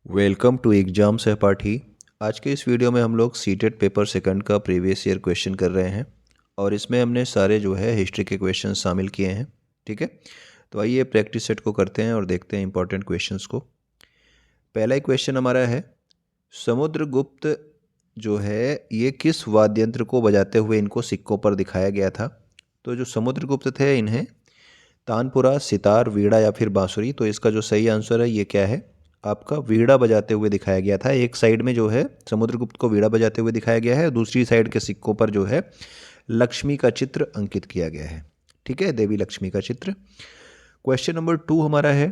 Welcome to exam सहपाठी। आज के इस वीडियो में हम लोग सीटेट पेपर सेकंड का प्रीवियस ईयर क्वेश्चन कर रहे हैं और इसमें हमने सारे जो है हिस्ट्री के क्वेश्चन शामिल किए हैं। ठीक है, तो आइए प्रैक्टिस सेट को करते हैं और देखते हैं इंपॉर्टेंट क्वेश्चंस को। पहला ही क्वेश्चन हमारा है, समुद्रगुप्त जो है ये किस वाद्य यंत्र को बजाते हुए इनको सिक्कों पर दिखाया गया था। तो जो समुद्रगुप्त थे इन्हें तानपुरा, सितार, वीणा या फिर बांसुरी, तो इसका जो सही आंसर है ये क्या है, आपका वीणा बजाते हुए दिखाया गया था। एक साइड में जो है समुद्रगुप्त को वीणा बजाते हुए दिखाया गया है और दूसरी साइड के सिक्कों पर जो है लक्ष्मी का चित्र अंकित किया गया है। ठीक है, देवी लक्ष्मी का चित्र। क्वेश्चन नंबर 2 हमारा है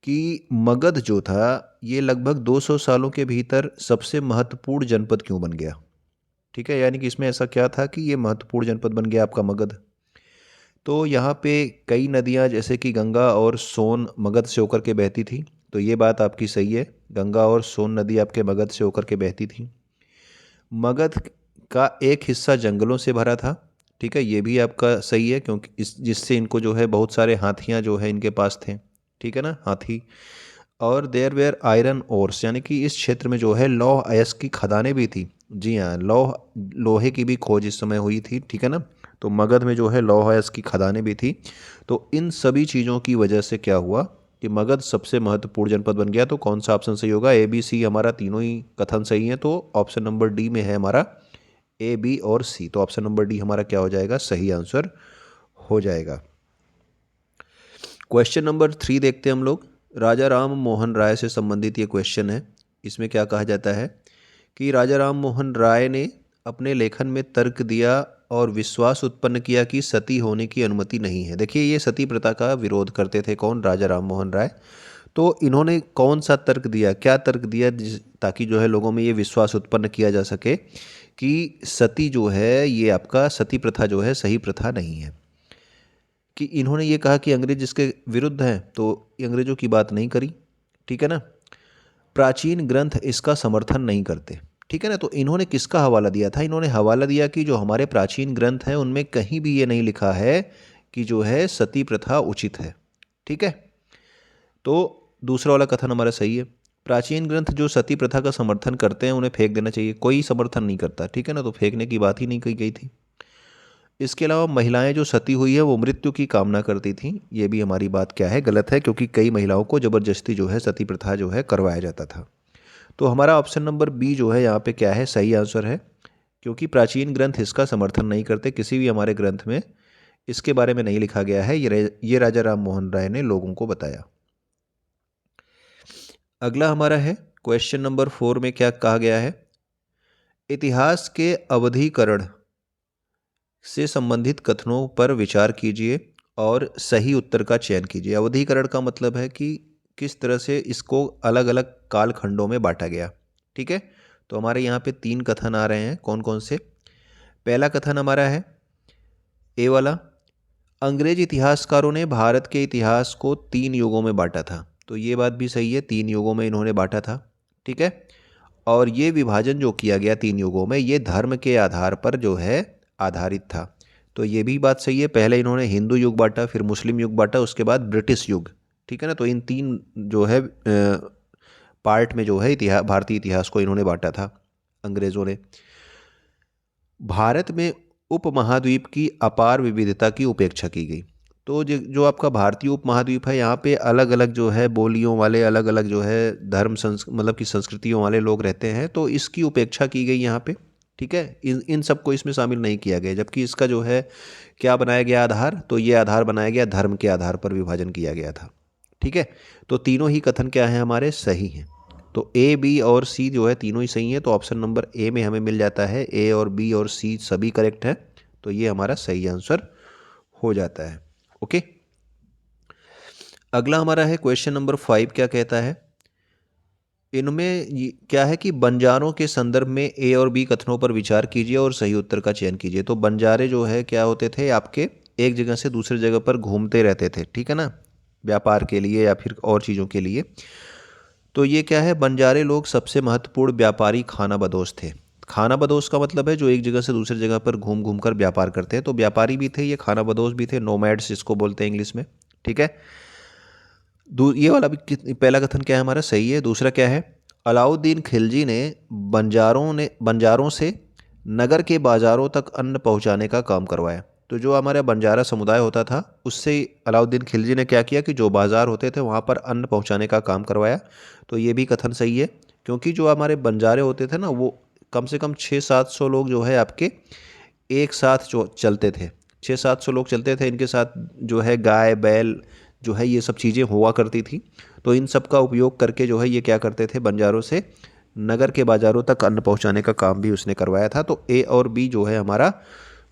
कि मगध जो था ये लगभग 200 सालों के भीतर सबसे महत्वपूर्ण जनपद क्यों बन गया। ठीक है, यानी कि इसमें ऐसा क्या था कि ये महत्वपूर्ण जनपद बन गया आपका मगध। तो यहाँ पे कई नदियाँ जैसे कि गंगा और सोन मगध से होकर के बहती थी, तो ये बात आपकी सही है, गंगा और सोन नदी आपके मगध से होकर के बहती थी। मगध का एक हिस्सा जंगलों से भरा था। ठीक है, ये भी आपका सही है क्योंकि इस जिससे इनको जो है बहुत सारे हाथियाँ जो है इनके पास थे। ठीक है ना, हाथी। और देयर वेयर आयरन ओर्स, यानी कि इस क्षेत्र में जो है लौह अयस्क की खदानें भी थी। जी हाँ, लोहे की भी खोज इस समय हुई थी। ठीक है ना, तो मगध में जो है लौह अयस्क की खदानें भी थी। तो इन सभी चीज़ों की वजह से क्या हुआ कि मगध सबसे महत्वपूर्ण जनपद बन गया। तो कौन सा ऑप्शन सही होगा, ए बी सी, हमारा तीनों ही कथन सही है। तो ऑप्शन नंबर डी में है हमारा ए बी और सी, तो ऑप्शन नंबर डी हमारा क्या हो जाएगा, सही आंसर हो जाएगा। क्वेश्चन नंबर 3 देखते हैं हम लोग। राजा राम मोहन राय से संबंधित ये क्वेश्चन है। इसमें क्या कहा जाता है कि राजा राम मोहन राय ने अपने लेखन में तर्क दिया और विश्वास उत्पन्न किया कि सती होने की अनुमति नहीं है। देखिए, ये सती प्रथा का विरोध करते थे कौन, राजा राम मोहन राय। तो इन्होंने कौन सा तर्क दिया, क्या तर्क दिया ताकि जो है लोगों में ये विश्वास उत्पन्न किया जा सके कि सती जो है ये आपका सती प्रथा जो है सही प्रथा नहीं है। कि इन्होंने ये कहा कि अंग्रेज इसके विरुद्ध हैं, तो ये अंग्रेजों की बात नहीं करी। ठीक है ना, प्राचीन ग्रंथ इसका समर्थन नहीं करते। ठीक है ना, तो इन्होंने किसका हवाला दिया था, इन्होंने हवाला दिया कि जो हमारे प्राचीन ग्रंथ हैं उनमें कहीं भी ये नहीं लिखा है कि जो है सती प्रथा उचित है। ठीक है, तो दूसरा वाला कथन हमारा सही है। प्राचीन ग्रंथ जो सती प्रथा का समर्थन करते हैं उन्हें फेंक देना चाहिए, कोई समर्थन नहीं करता। ठीक है ना, तो फेंकने की बात ही नहीं कही गई थी। इसके अलावा महिलाएं जो सती हुई है वो मृत्यु की कामना करती थीं, ये भी हमारी बात क्या है, गलत है, क्योंकि कई महिलाओं को ज़बरदस्ती जो है सती प्रथा जो है करवाया जाता था। तो हमारा ऑप्शन नंबर बी जो है यहाँ पे क्या है, सही आंसर है, क्योंकि प्राचीन ग्रंथ इसका समर्थन नहीं करते। किसी भी हमारे ग्रंथ में इसके बारे में नहीं लिखा गया है, ये राजा राम मोहन राय ने लोगों को बताया। अगला हमारा है क्वेश्चन नंबर 4 में क्या कहा गया है, इतिहास के अवधिकरण से संबंधित कथनों पर विचार कीजिए और सही उत्तर का चयन कीजिए। अवधिकरण का मतलब है कि किस तरह से इसको अलग अलग कालखंडों में बांटा गया। ठीक है, तो हमारे यहाँ पे 3 कथन आ रहे हैं, कौन कौन से। पहला कथन हमारा है ए वाला, अंग्रेज इतिहासकारों ने भारत के इतिहास को 3 युगों में बांटा था। तो ये बात भी सही है, 3 युगों में इन्होंने बांटा था। ठीक है, और ये विभाजन जो किया गया 3 युगों में ये धर्म के आधार पर जो है आधारित था। तो ये भी बात सही है, पहले इन्होंने हिंदू युग बांटा, फिर मुस्लिम युग बांटा, उसके बाद ब्रिटिश युग। ठीक है ना, तो इन 3 जो है पार्ट में जो है इतिहास, भारतीय इतिहास को इन्होंने बांटा था अंग्रेज़ों ने। भारत में उपमहाद्वीप की अपार विविधता की उपेक्षा की गई। तो जो आपका भारतीय उपमहाद्वीप है यहाँ पे अलग अलग जो है बोलियों वाले, अलग अलग जो है धर्म मतलब कि संस्कृतियों वाले लोग रहते हैं, तो इसकी उपेक्षा की गई यहाँ पे। ठीक है, इन सबको इसमें शामिल नहीं किया गया, जबकि इसका जो है क्या बनाया गया आधार, तो ये आधार बनाया गया धर्म के आधार पर विभाजन किया गया था। ठीक है, तो तीनों ही कथन क्या है हमारे, सही हैं। तो ए बी और सी जो है तीनों ही सही है, तो ऑप्शन नंबर ए में हमें मिल जाता है, ए और बी और सी सभी करेक्ट है, तो ये हमारा सही आंसर हो जाता है। ओके, अगला हमारा है क्वेश्चन नंबर 5, क्या कहता है, इनमें क्या है कि बंजारों के संदर्भ में ए और बी कथनों पर विचार कीजिए और सही उत्तर का चयन कीजिए। तो बंजारे जो है क्या होते थे, आपके एक जगह से दूसरी जगह पर घूमते रहते थे। ठीक है ना, व्यापार के लिए या फिर और चीज़ों के लिए। तो ये क्या है, बंजारे लोग सबसे महत्वपूर्ण व्यापारी खानाबदोश थे। खानाबदोश का मतलब है जो एक जगह से दूसरी जगह पर घूम घूम कर व्यापार करते हैं, तो व्यापारी भी थे ये, खानाबदोश भी थे, नोमैड्स इसको बोलते हैं इंग्लिश में। ठीक है, ये वाला भी पहला कथन क्या है हमारा, सही है। दूसरा क्या है, अलाउद्दीन खिलजी ने बंजारों से नगर के बाज़ारों तक अन्न पहुंचाने का काम करवाया। तो जो हमारा बंजारा समुदाय होता था उससे अलाउद्दीन खिलजी ने क्या किया कि जो बाज़ार होते थे वहाँ पर अन्न पहुँचाने का काम करवाया। तो ये भी कथन सही है, क्योंकि जो हमारे बंजारे होते थे ना वो कम से कम 600-700 लोग जो है आपके एक साथ जो चलते थे, 600-700 लोग चलते थे। इनके साथ जो है गाय बैल जो है ये सब चीज़ें हुआ करती थी। तो इन सब का उपयोग करके जो है ये क्या करते थे, बंजारों से नगर के बाज़ारों तक अन्न पहुंचाने का काम भी उसने करवाया था। तो ए और बी जो है हमारा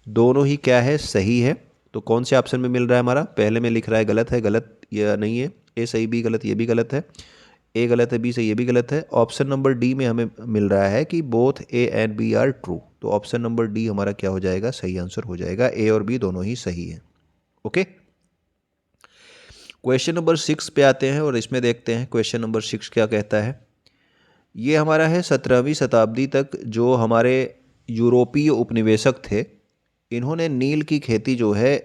दोनों ही क्या है, सही है। तो कौन से ऑप्शन में मिल रहा है हमारा, पहले में लिख रहा है गलत है, गलत या नहीं है, ए सही बी गलत, ये भी गलत है, ए गलत है बी सही ये भी गलत है। ऑप्शन नंबर डी में हमें मिल रहा है कि both A and B are true. तो ऑप्शन नंबर डी हमारा क्या हो जाएगा, सही आंसर हो जाएगा, ए और बी दोनों ही सही है। ओके, क्वेश्चन नंबर 6 पे आते हैं और इसमें देखते हैं क्वेश्चन नंबर 6 क्या कहता है। ये हमारा है 17वीं शताब्दी तक जो हमारे यूरोपीय उपनिवेशक थे इन्होंने नील की खेती जो है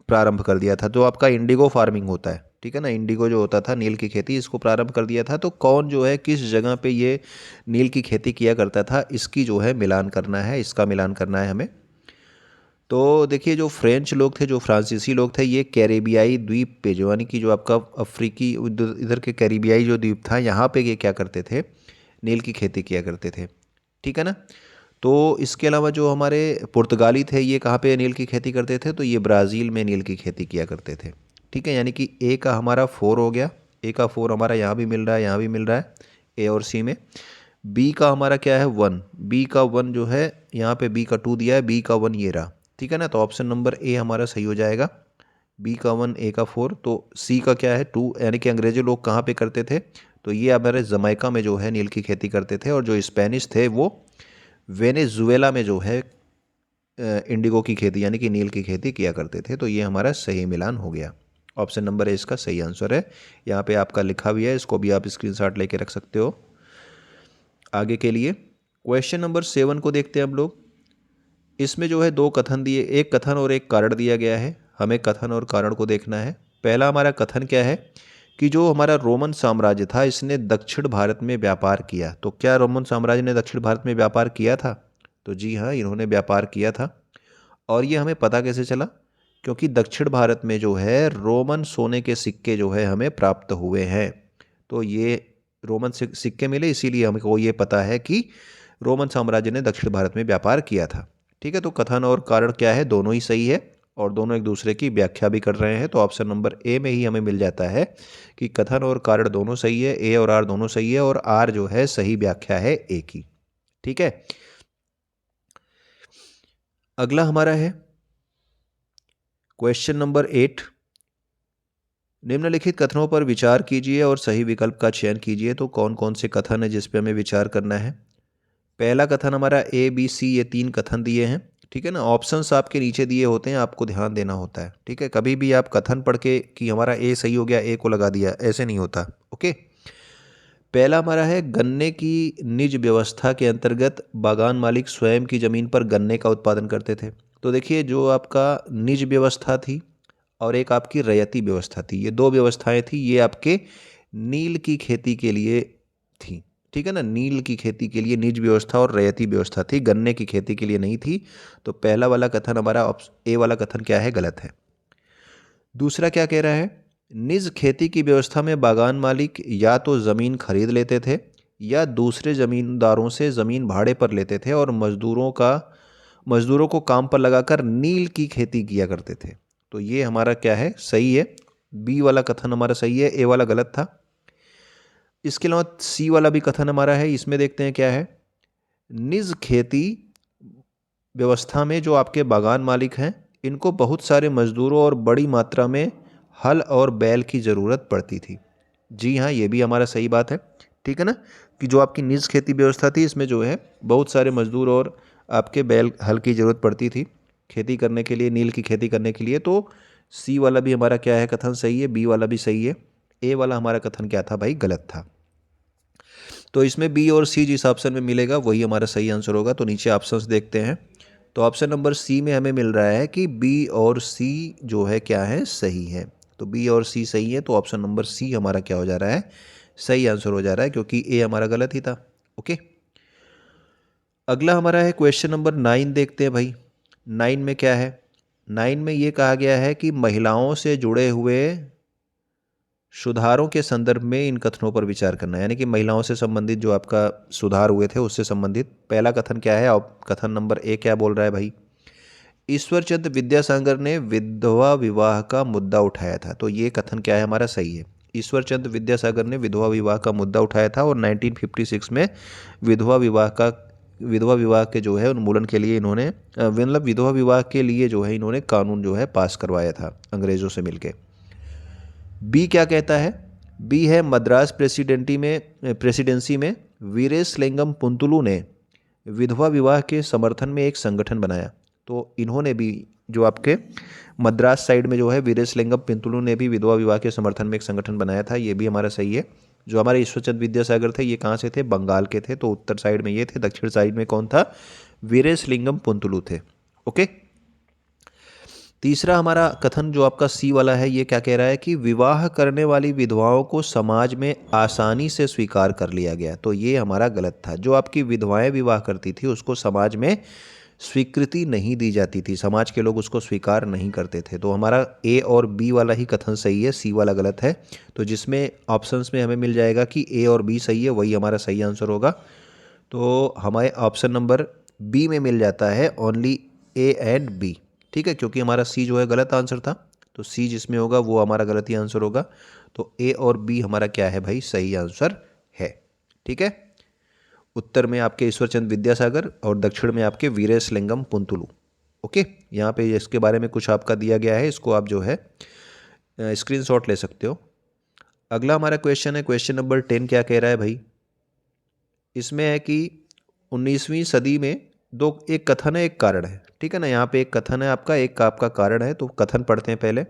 प्रारंभ कर दिया था। जो आपका इंडिगो फार्मिंग होता है, ठीक है ना, इंडिगो जो होता था नील की खेती, इसको प्रारंभ कर दिया था। तो कौन जो है किस जगह पे ये नील की खेती किया करता था, इसकी जो है मिलान करना है, इसका मिलान करना है हमें। तो देखिए जो फ्रेंच लोग थे, जो फ्रांसीसी लोग थे, ये कैरेबियाई द्वीप पे जो यानी कि जो आपका अफ्रीकी इधर के कैरेबियाई जो द्वीप था यहाँ पे ये क्या करते थे, नील की खेती किया करते थे, ठीक है ना। तो इसके अलावा जो हमारे पुर्तगाली थे ये कहाँ पे नील की खेती करते थे, तो ये ब्राज़ील में नील की खेती किया करते थे, ठीक है। यानी कि ए का हमारा 4 हो गया, ए का 4 हमारा यहाँ भी मिल रहा है, यहाँ भी मिल रहा है ए और सी में। बी का हमारा क्या है 1, बी का 1 जो है यहाँ पे बी का 2 दिया है, बी का 1 ये रहा, ठीक है ना। तो ऑप्शन नंबर ए हमारा सही हो जाएगा, बी का 1 ए का 4। तो सी का क्या है 2, यानी कि अंग्रेजी लोग कहाँ पे करते थे, तो ये हमारे जमैका में जो है नील की खेती करते थे। और जो स्पेनिश थे वो वेनेजुएला में जो है इंडिगो की खेती यानी कि नील की खेती किया करते थे। तो ये हमारा सही मिलान हो गया, ऑप्शन नंबर ए इसका सही आंसर है। यहाँ पे आपका लिखा भी है, इसको भी आप स्क्रीनशॉट लेके रख सकते हो आगे के लिए। क्वेश्चन नंबर 7 को देखते हैं हम लोग। इसमें जो है 2 कथन दिए, एक कथन और एक कारण दिया गया है, हमें कथन और कारण को देखना है। पहला हमारा कथन क्या है कि जो हमारा रोमन साम्राज्य था इसने दक्षिण भारत में व्यापार किया। तो क्या रोमन साम्राज्य ने दक्षिण भारत में व्यापार किया था, तो जी हाँ इन्होंने व्यापार किया था। और ये हमें पता कैसे चला, क्योंकि दक्षिण भारत में जो है रोमन सोने के सिक्के जो है हमें प्राप्त हुए हैं। तो ये रोमन सिक्के मिले, इसीलिए हमको ये पता है कि रोमन साम्राज्य ने दक्षिण भारत में व्यापार किया था, ठीक है। तो कथन और कारण क्या है, दोनों ही सही है और दोनों एक दूसरे की व्याख्या भी कर रहे हैं। तो ऑप्शन नंबर ए में ही हमें मिल जाता है कि कथन और कारण दोनों सही है, ए और आर दोनों सही है, और आर जो है सही व्याख्या है ए की, ठीक है। अगला हमारा है क्वेश्चन नंबर 8। निम्नलिखित कथनों पर विचार कीजिए और सही विकल्प का चयन कीजिए। तो कौन कौन से कथन है जिस पे हमें विचार करना है। पहला कथन हमारा ए बी सी, ये 3 कथन दिए हैं, ठीक है ना। ऑप्शंस आपके नीचे दिए होते हैं, आपको ध्यान देना होता है, ठीक है। कभी भी आप कथन पढ़ के कि हमारा ए सही हो गया ए को लगा दिया, ऐसे नहीं होता, ओके। पहला हमारा है गन्ने की निज व्यवस्था के अंतर्गत बागान मालिक स्वयं की ज़मीन पर गन्ने का उत्पादन करते थे। तो देखिए जो आपका निज व्यवस्था थी और एक आपकी रैयती व्यवस्था थी, ये 2 व्यवस्थाएं थी, ये आपके नील की खेती के लिए थी, ठीक है ना। नील की खेती के लिए निज व्यवस्था और रैयती व्यवस्था थी, गन्ने की खेती के लिए नहीं थी। तो पहला वाला कथन हमारा ए वाला कथन क्या है, गलत है। दूसरा क्या कह रहा है, निज खेती की व्यवस्था में बागान मालिक या तो ज़मीन खरीद लेते थे या दूसरे ज़मींदारों से ज़मीन भाड़े पर लेते थे और मज़दूरों को काम पर लगाकर नील की खेती किया करते थे। तो ये हमारा क्या है, सही है, बी वाला कथन हमारा सही है, ए वाला गलत था। इसके अलावा सी वाला भी कथन हमारा है, इसमें देखते हैं क्या है। निज खेती व्यवस्था में जो आपके बागान मालिक हैं इनको बहुत सारे मजदूरों और बड़ी मात्रा में हल और बैल की ज़रूरत पड़ती थी। जी हाँ, ये भी हमारा सही बात है, ठीक है ना, कि जो आपकी निज खेती व्यवस्था थी इसमें जो है बहुत सारे मजदूर और आपके बैल हल की ज़रूरत पड़ती थी खेती करने के लिए, नील की खेती करने के लिए। तो सी वाला भी हमारा क्या है, कथन सही है, बी वाला भी सही है, ए वाला हमारा कथन क्या था भाई, गलत था। तो इसमें बी और सी जिस ऑप्शन में मिलेगा वही हमारा सही आंसर होगा। तो नीचे ऑप्शंस देखते हैं। तो ऑप्शन नंबर सी में हमें मिल रहा है कि बी और सी जो है क्या है, सही है। तो बी और सी सही है, तो ऑप्शन नंबर सी हमारा क्या हो जा रहा है, सही आंसर हो जा रहा है, क्योंकि ए हमारा गलत ही था। ओके, अगला हमारा है क्वेश्चन नंबर 9, देखते हैं भाई 9 में क्या है। 9 में ये कहा गया है कि महिलाओं से जुड़े हुए सुधारों के संदर्भ में इन कथनों पर विचार करना है, यानी कि महिलाओं से संबंधित जो आपका सुधार हुए थे उससे संबंधित पहला कथन क्या है, और कथन नंबर ए क्या बोल रहा है भाई, ईश्वर चंद्र विद्यासागर ने विधवा विवाह का मुद्दा उठाया था। तो ये कथन क्या है हमारा, सही है। ईश्वर चंद्र विद्यासागर ने विधवा विवाह का मुद्दा उठाया था और 1956 में विधवा विवाह के जो है उन्मूलन के लिए इन्होंने मतलब विधवा विवाह के लिए जो है इन्होंने कानून जो है पास करवाया था अंग्रेज़ों से मिलके। बी क्या कहता है, बी है मद्रास प्रेसिडेंसी में वीरेशलिंगम पुंतुलु ने विधवा विवाह के समर्थन में एक संगठन बनाया। तो इन्होंने भी जो आपके मद्रास साइड में जो है वीरेशलिंगम पुंतुलु ने भी विधवा विवाह के समर्थन में एक संगठन बनाया था, ये भी हमारा सही है। जो हमारे ईश्वरचंद्र विद्यासागर थे ये कहाँ से थे, बंगाल के थे, तो उत्तर साइड में ये थे, दक्षिण साइड में कौन था, वीरेशलिंगम पुंतुलु थे। ओके, तीसरा हमारा कथन जो आपका सी वाला है ये क्या कह रहा है कि विवाह करने वाली विधवाओं को समाज में आसानी से स्वीकार कर लिया गया। तो ये हमारा गलत था। जो आपकी विधवाएं विवाह करती थी उसको समाज में स्वीकृति नहीं दी जाती थी, समाज के लोग उसको स्वीकार नहीं करते थे। तो हमारा ए और बी वाला ही कथन सही है, सी वाला गलत है। तो जिसमें ऑप्शंस में हमें मिल जाएगा कि ए और बी सही है, वही हमारा सही आंसर होगा। तो हमारे ऑप्शन नंबर बी में मिल जाता है ओनली ए एंड बी, ठीक है, क्योंकि हमारा सी जो है गलत आंसर था, तो सी जिसमें होगा वो हमारा गलत ही आंसर होगा। तो ए और बी हमारा क्या है भाई, सही आंसर है। ठीक है, उत्तर में आपके ईश्वरचंद्र विद्यासागर और दक्षिण में आपके वीरेशलिंगम पुंतुलु। ओके, यहाँ पे इसके बारे में कुछ आपका दिया गया है, इसको आप जो है स्क्रीनशॉट ले सकते हो। अगला हमारा क्वेश्चन है क्वेश्चन नंबर 10, क्या कह रहा है भाई, इसमें है कि 19वीं सदी में एक कथन है एक कारण है, ठीक है ना। यहाँ पे एक कथन है आपका, एक आपका कारण है, तो कथन पढ़ते हैं पहले।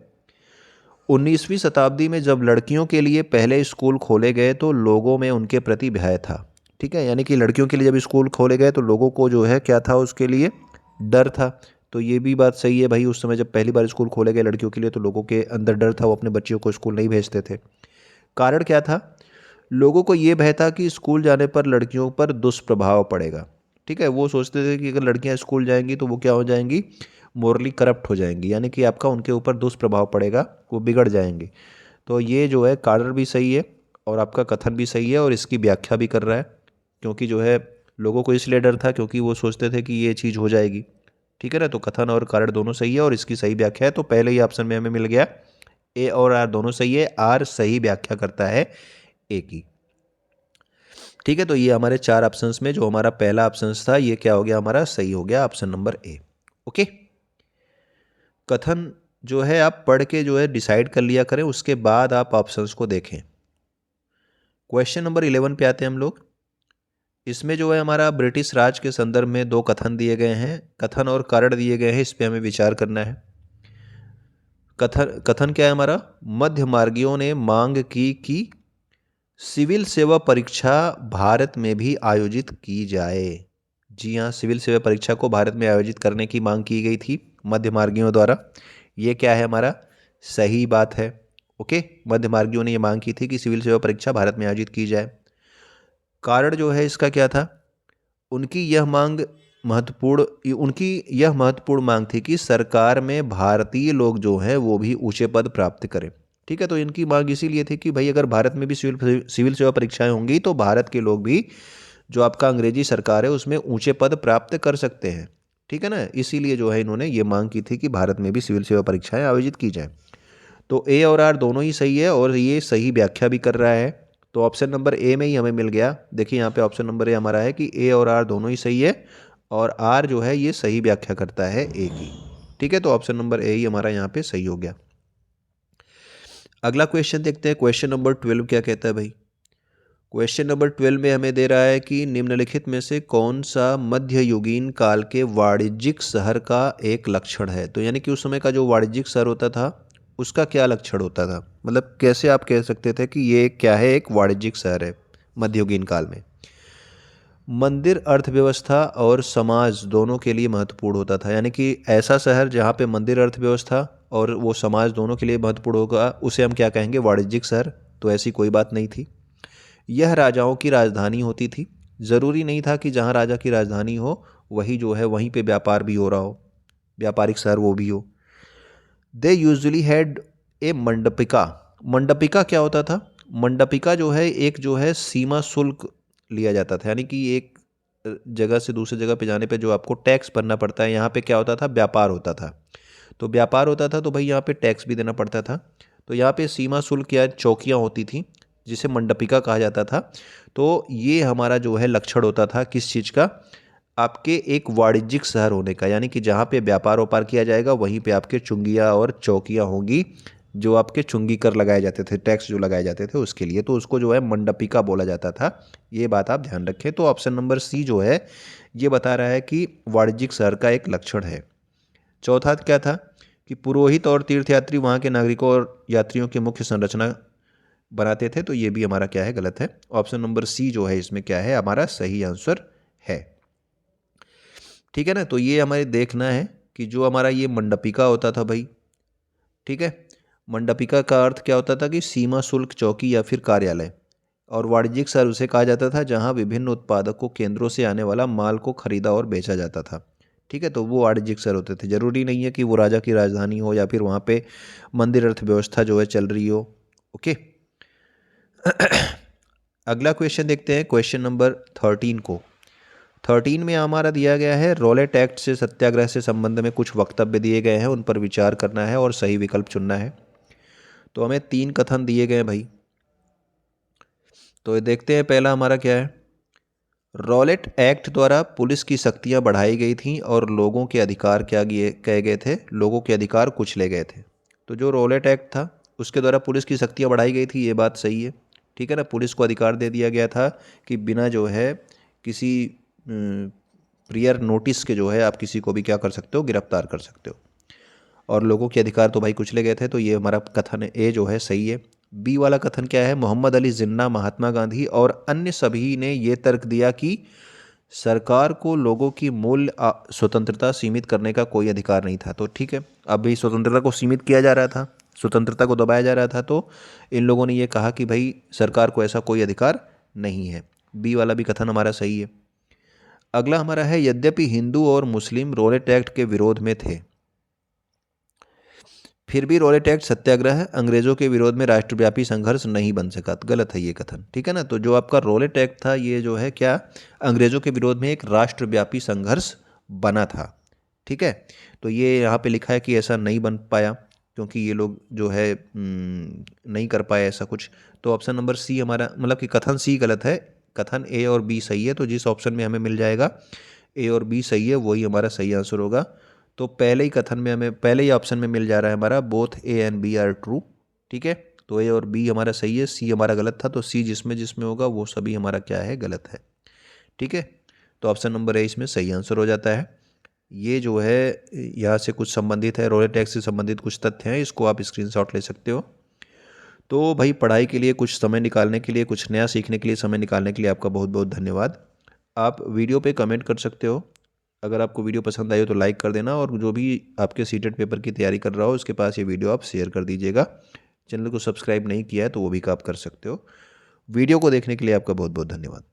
19वीं शताब्दी में जब लड़कियों के लिए पहले स्कूल खोले गए तो लोगों में उनके प्रति भय था, ठीक है, यानी कि लड़कियों के लिए जब स्कूल खोले गए तो लोगों को जो है क्या था, उसके लिए डर था। तो ये भी बात सही है भाई, उस समय जब पहली बार स्कूल खोले गए लड़कियों के लिए तो लोगों के अंदर डर था, वो अपने बच्चियों को स्कूल नहीं भेजते थे। कारण क्या था, लोगों को ये भय था कि स्कूल जाने पर लड़कियों पर दुष्प्रभाव पड़ेगा, ठीक है। वो सोचते थे कि अगर लड़कियां स्कूल जाएंगी तो वो क्या हो जाएंगी, मोरली करप्ट हो जाएंगी, यानी कि आपका उनके ऊपर दुष्प्रभाव पड़ेगा, वो बिगड़ जाएंगे। तो ये जो है कारण भी सही है और आपका कथन भी सही है और इसकी व्याख्या भी कर रहा है, क्योंकि जो है लोगों को इसलिए डर था क्योंकि वो सोचते थे कि ये चीज़ हो जाएगी, ठीक है ना। तो कथन और कारण दोनों सही है और इसकी सही व्याख्या है। तो पहले ही ऑप्शन में हमें मिल गया ए और आर दोनों सही है, आर सही व्याख्या करता है ए की, ठीक है। तो ये हमारे 4 ऑप्शंस में जो हमारा पहला ऑप्शन था ये क्या हो गया, हमारा सही हो गया, ऑप्शन नंबर ए। ओके, कथन जो है आप पढ़ के जो है डिसाइड कर लिया करें, उसके बाद आप ऑप्शंस को देखें। क्वेश्चन नंबर 11 पे आते हैं हम लोग। इसमें जो है हमारा ब्रिटिश राज के संदर्भ में 2 कथन दिए गए हैं, कथन और कारण दिए गए हैं, इस पे हमें विचार करना है। कथन क्या है हमारा, मध्य मार्गियों ने मांग की कि सिविल सेवा परीक्षा भारत में भी आयोजित की जाए। जी हाँ, सिविल सेवा परीक्षा को भारत में आयोजित करने की मांग की गई थी मध्य मार्गियों द्वारा। ये क्या है हमारा, सही बात है। ओके, मध्य मार्गियों ने ये मांग की थी कि सिविल सेवा परीक्षा भारत में आयोजित की जाए। कारण जो है इसका क्या था, उनकी यह महत्वपूर्ण मांग थी कि सरकार में भारतीय लोग जो हैं वो भी ऊंचे पद प्राप्त करें, ठीक है। तो इनकी मांग इसीलिए थी कि भाई अगर भारत में भी सिविल सेवा परीक्षाएं होंगी तो भारत के लोग भी, जो आपका अंग्रेजी सरकार है उसमें ऊंचे पद प्राप्त कर सकते हैं, ठीक है ना। इसीलिए जो है इन्होंने ये मांग की थी कि भारत में भी सिविल सेवा परीक्षाएं आयोजित की जाए। तो ए और आर दोनों ही सही है और ये सही व्याख्या भी कर रहा है। तो ऑप्शन नंबर ए में ही हमें मिल गया। देखिए यहाँ पे ऑप्शन नंबर ए हमारा है कि ए और आर दोनों ही सही है और आर जो है ये सही व्याख्या करता है ए की, ठीक है। तो ऑप्शन नंबर ए ही हमारा यहाँ पे सही हो गया। अगला क्वेश्चन देखते हैं, क्वेश्चन नंबर 12 क्या कहता है भाई। क्वेश्चन नंबर 12 में हमें दे रहा है कि निम्नलिखित में से कौन सा मध्ययुगीन काल के वाणिज्यिक शहर का एक लक्षण है। तो यानी कि उस समय का जो वाणिज्यिक शहर होता था उसका क्या लक्षण होता था, मतलब कैसे आप कह सकते थे कि ये क्या है, एक वाणिज्यिक शहर है मध्ययुगीन काल में। मंदिर अर्थव्यवस्था और समाज दोनों के लिए महत्वपूर्ण होता था, यानी कि ऐसा शहर जहाँ पे मंदिर अर्थव्यवस्था और वो समाज दोनों के लिए महत्वपूर्ण होगा, उसे हम क्या कहेंगे, वाणिज्यिक शहर। तो ऐसी कोई बात नहीं थी। यह राजाओं की राजधानी होती थी। ज़रूरी नहीं था कि जहाँ राजा की राजधानी हो वही जो है वहीं पे व्यापार भी हो रहा हो, व्यापारिक शहर वो भी हो। They usually had a मंडपिका। मंडपिका क्या होता था? मंडपिका जो है एक जो है सीमा शुल्क लिया जाता था, यानी कि एक जगह से दूसरी जगह पे जाने पे जो आपको टैक्स भरना पड़ता है। यहाँ पे क्या होता था, व्यापार होता था। तो व्यापार होता था तो भाई यहाँ पे टैक्स भी देना पड़ता था। तो यहाँ पे सीमा शुल्क या चौकियाँ होती थी जिसे मंडपिका कहा जाता था। तो ये हमारा जो है लक्षण होता था किस चीज़ का, आपके एक वाणिज्यिक शहर होने का, यानी कि जहाँ पे व्यापार व्यापार किया जाएगा वहीं पे आपके चुंगियाँ और चौकियाँ होंगी, जो आपके चुंगी कर लगाए जाते थे, टैक्स जो लगाए जाते थे उसके लिए। तो उसको जो है मंडपिका बोला जाता था। ये बात आप ध्यान रखें। तो ऑप्शन नंबर सी जो है ये बता रहा है कि वाणिज्यिक शहर का एक लक्षण है। चौथा क्या था कि पुरोहित और तीर्थयात्री वहाँ के नागरिकों और यात्रियों की मुख्य संरचना बनाते थे। तो ये भी हमारा क्या है, गलत है। ऑप्शन नंबर सी जो है इसमें क्या है, हमारा सही आंसर है। ठीक है ना। तो ये हमारे देखना है कि जो हमारा ये मंडपिका होता था भाई, ठीक है, मंडपिका का अर्थ क्या होता था कि सीमा शुल्क चौकी या फिर कार्यालय। और वाणिज्यिक शहर उसे कहा जाता था जहां विभिन्न उत्पादकों केंद्रों से आने वाला माल को खरीदा और बेचा जाता था। ठीक है, तो वो वाणिज्यिक शहर होते थे। जरूरी नहीं है कि वो राजा की राजधानी हो या फिर वहाँ पे मंदिर अर्थव्यवस्था जो है चल रही हो। ओके। अगला क्वेश्चन देखते हैं, क्वेश्चन नंबर 13 को। 13 में हमारा दिया गया है रॉलेट एक्ट से सत्याग्रह से संबंध में कुछ वक्तव्य दिए गए हैं, उन पर विचार करना है और सही विकल्प चुनना है। तो हमें 3 कथन दिए गए हैं भाई। तो ये देखते हैं, पहला हमारा क्या है, रॉलेट एक्ट द्वारा पुलिस की शक्तियां बढ़ाई गई थीं और लोगों के अधिकार क्या कहे गए थे, लोगों के अधिकार कुचले गए थे। तो जो रॉलेट एक्ट था उसके द्वारा पुलिस की शक्तियां बढ़ाई गई थी, ये बात सही है। ठीक है ना, पुलिस को अधिकार दे दिया गया था कि बिना जो है किसी प्रियर नोटिस के जो है आप किसी को भी क्या कर सकते हो, गिरफ्तार कर सकते हो। और लोगों के अधिकार तो भाई कुचले गए थे। तो ये हमारा कथन ए जो है सही है। बी वाला कथन क्या है, मोहम्मद अली जिन्ना, महात्मा गांधी और अन्य सभी ने ये तर्क दिया कि सरकार को लोगों की मूल स्वतंत्रता सीमित करने का कोई अधिकार नहीं था। तो ठीक है, अभी स्वतंत्रता को सीमित किया जा रहा था, स्वतंत्रता को दबाया जा रहा था। तो इन लोगों ने ये कहा कि भाई सरकार को ऐसा कोई अधिकार नहीं है। बी वाला भी कथन हमारा सही है। अगला हमारा है, यद्यपि हिंदू और मुस्लिम रॉलेट एक्ट के विरोध में थे, फिर भी रॉलेट एक्ट सत्याग्रह अंग्रेजों के विरोध में राष्ट्रव्यापी संघर्ष नहीं बन सका। गलत है ये कथन। ठीक है ना, तो जो आपका रॉलेट एक्ट था ये जो है क्या, अंग्रेजों के विरोध में एक राष्ट्रव्यापी संघर्ष बना था। ठीक है, तो ये यहाँ पे लिखा है कि ऐसा नहीं बन पाया क्योंकि ये लोग जो है नहीं कर पाए ऐसा कुछ। तो ऑप्शन नंबर सी हमारा, मतलब कि कथन सी गलत है, कथन ए और बी सही है। तो जिस ऑप्शन में हमें मिल जाएगा ए और बी सही है, वही हमारा सही आंसर होगा। तो पहले ही कथन में हमें, पहले ही ऑप्शन में मिल जा रहा है हमारा both A and B are true. ठीक है, तो ए और बी हमारा सही है, सी हमारा गलत था। तो सी जिसमें जिसमें होगा वो सभी हमारा क्या है, गलत है। ठीक है, तो ऑप्शन नंबर ए इसमें सही आंसर हो जाता है। ये जो है यहाँ से कुछ संबंधित है, रॉलेट एक्ट से संबंधित कुछ तथ्य हैं, इसको आप स्क्रीनशॉट ले सकते हो। तो भाई पढ़ाई के लिए कुछ समय निकालने के लिए, कुछ नया सीखने के लिए समय निकालने के लिए आपका बहुत बहुत धन्यवाद। आप वीडियो पे कमेंट कर सकते हो। अगर आपको वीडियो पसंद आई हो तो लाइक कर देना, और जो भी आपके सीटेट पेपर की तैयारी कर रहा हो उसके पास ये वीडियो आप शेयर कर दीजिएगा। चैनल को सब्सक्राइब नहीं किया है तो वो भी आप कर सकते हो। वीडियो को देखने के लिए आपका बहुत बहुत धन्यवाद।